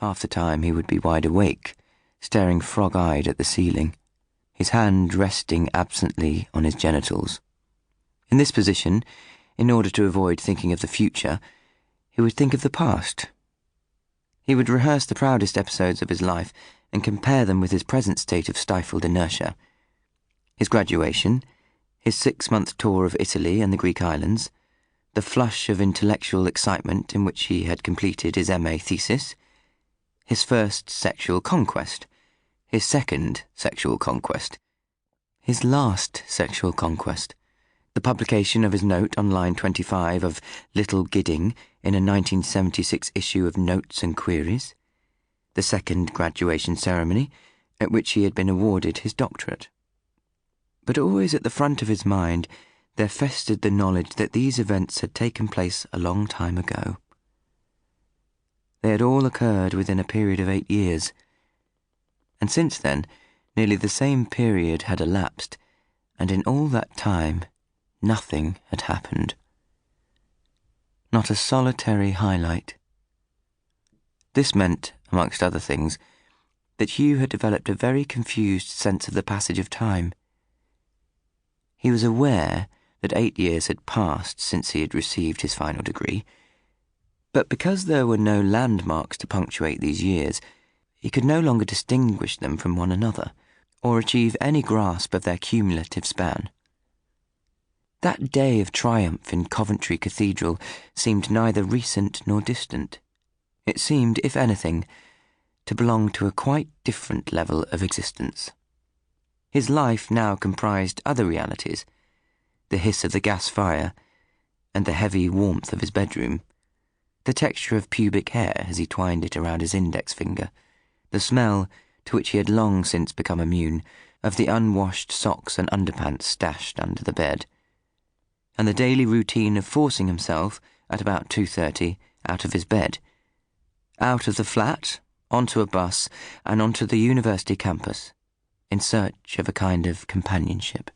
Half the time he would be wide awake, staring frog-eyed at the ceiling, his hand resting absently on his genitals. In this position, in order to avoid thinking of the future, he would think of the past. He would rehearse the proudest episodes of his life and compare them with his present state of stifled inertia. His graduation, his 6-month tour of Italy and the Greek islands, the flush of intellectual excitement in which he had completed his MA thesis, his first sexual conquest, his second sexual conquest, his last sexual conquest, the publication of his note on line 25 of Little Gidding in a 1976 issue of Notes and Queries, the second graduation ceremony at which he had been awarded his doctorate. But always at the front of his mind there festered the knowledge that these events had taken place a long time ago. They had all occurred within a period of 8 years, and since then nearly the same period had elapsed, and in all that time nothing had happened. Not a solitary highlight. This meant, amongst other things, that Hugh had developed a very confused sense of the passage of time. He was aware that 8 years had passed since he had received his final degree, but because there were no landmarks to punctuate these years, he could no longer distinguish them from one another, or achieve any grasp of their cumulative span. That day of triumph in Coventry Cathedral seemed neither recent nor distant. It seemed, if anything, to belong to a quite different level of existence. His life now comprised other realities, the hiss of the gas fire, and the heavy warmth of his bedroom, the texture of pubic hair as he twined it around his index finger, the smell, to which he had long since become immune, of the unwashed socks and underpants stashed under the bed, and the daily routine of forcing himself, at about 2:30, out of his bed, out of the flat, onto a bus, and onto the university campus, in search of a kind of companionship.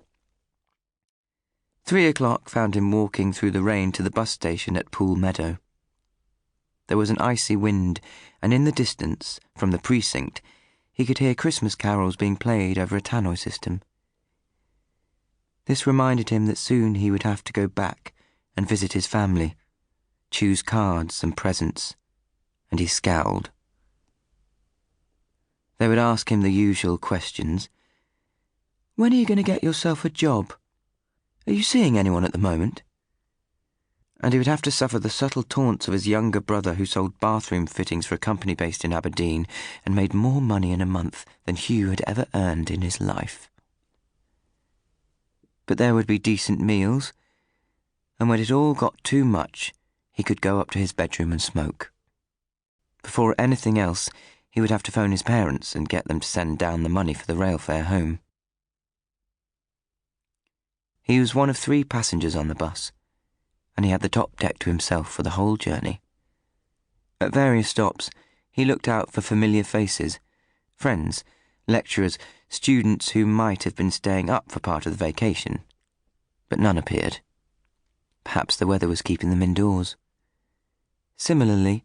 3 o'clock found him walking through the rain to the bus station at Poole Meadow. There was an icy wind, and in the distance, from the precinct, he could hear Christmas carols being played over a tannoy system. This reminded him that soon he would have to go back and visit his family, choose cards and presents, and he scowled. They would ask him the usual questions. When are you going to get yourself a job? Are you seeing anyone at the moment? And he would have to suffer the subtle taunts of his younger brother who sold bathroom fittings for a company based in Aberdeen and made more money in a month than Hugh had ever earned in his life. But there would be decent meals, and when it all got too much, he could go up to his bedroom and smoke. Before anything else, he would have to phone his parents and get them to send down the money for the rail fare home. He was one of 3 passengers on the bus, and he had the top deck to himself for the whole journey. At various stops, he looked out for familiar faces, friends, lecturers, students who might have been staying up for part of the vacation, but none appeared. Perhaps the weather was keeping them indoors. Similarly,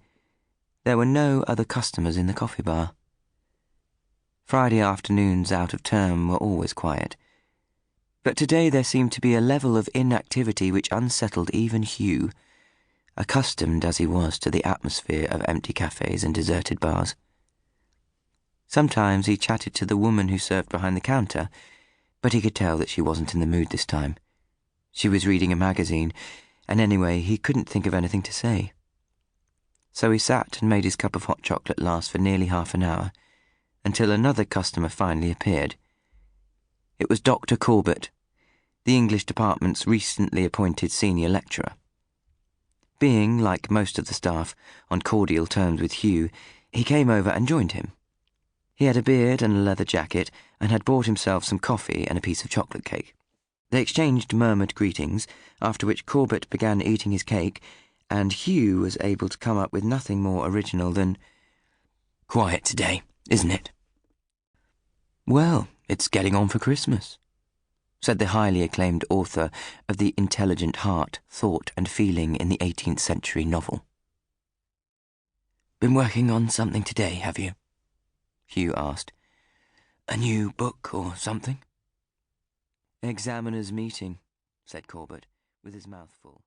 there were no other customers in the coffee bar. Friday afternoons out of term were always quiet, but today there seemed to be a level of inactivity which unsettled even Hugh, accustomed as he was to the atmosphere of empty cafes and deserted bars. Sometimes he chatted to the woman who served behind the counter, but he could tell that she wasn't in the mood this time. She was reading a magazine, and anyway, he couldn't think of anything to say. So he sat and made his cup of hot chocolate last for nearly half an hour, until another customer finally appeared. It was Dr. Corbett, the English department's recently appointed senior lecturer. Being, like most of the staff, on cordial terms with Hugh, he came over and joined him. He had a beard and a leather jacket, and had bought himself some coffee and a piece of chocolate cake. They exchanged murmured greetings, after which Corbett began eating his cake, and Hugh was able to come up with nothing more original than, "Quiet today, isn't it?" "Well, it's getting on for Christmas," said the highly acclaimed author of the intelligent heart, thought and feeling in the 18th century novel. Been working on something today, have you? Hugh asked. A new book or something? Examiners' meeting, said Corbett, with his mouth full.